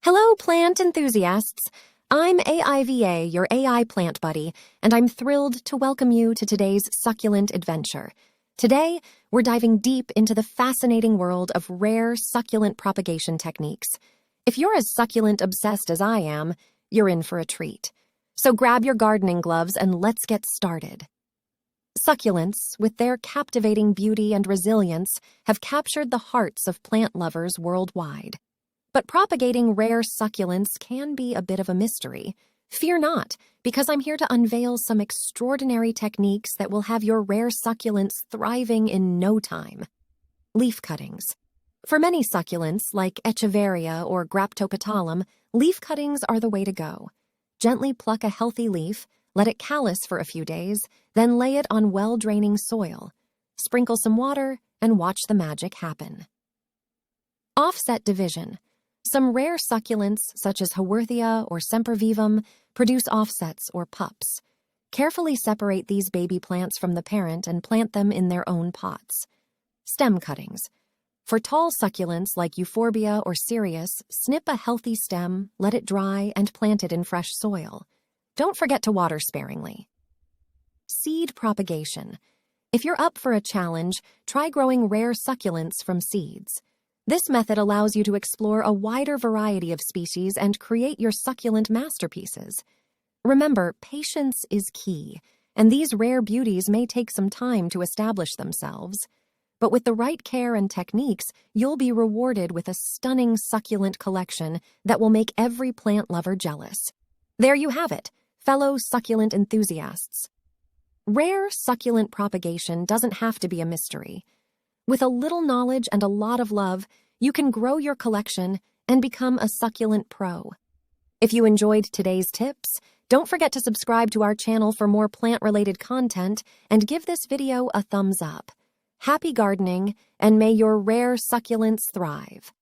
Hello, plant enthusiasts. I'm AIVA, your AI plant buddy, and I'm thrilled to welcome you to today's succulent adventure. Today, we're diving deep into the fascinating world of rare succulent propagation techniques. If you're as succulent obsessed as I am, you're in for a treat. So grab your gardening gloves and let's get started. Succulents, with their captivating beauty and resilience, have captured the hearts of plant lovers worldwide. But propagating rare succulents can be a bit of a mystery. Fear not, because I'm here to unveil some extraordinary techniques that will have your rare succulents thriving in no time. Leaf cuttings. For many succulents, like Echeveria or Graptopetalum, leaf cuttings are the way to go. Gently pluck a healthy leaf, let it callus for a few days, then lay it on well-draining soil. Sprinkle some water and watch the magic happen. Offset division. Some rare succulents, such as Haworthia or Sempervivum, produce offsets or pups. Carefully separate these baby plants from the parent and plant them in their own pots. Stem cuttings. For tall succulents like Euphorbia or Cereus, snip a healthy stem, let it dry, and plant it in fresh soil. Don't forget to water sparingly. Seed propagation. If you're up for a challenge, try growing rare succulents from seeds. This method allows you to explore a wider variety of species and create your succulent masterpieces. Remember, patience is key, and these rare beauties may take some time to establish themselves. But with the right care and techniques, you'll be rewarded with a stunning succulent collection that will make every plant lover jealous. There you have it, fellow succulent enthusiasts. Rare succulent propagation doesn't have to be a mystery. With a little knowledge and a lot of love, you can grow your collection and become a succulent pro. If you enjoyed today's tips, don't forget to subscribe to our channel for more plant-related content and give this video a thumbs up. Happy gardening, and may your rare succulents thrive.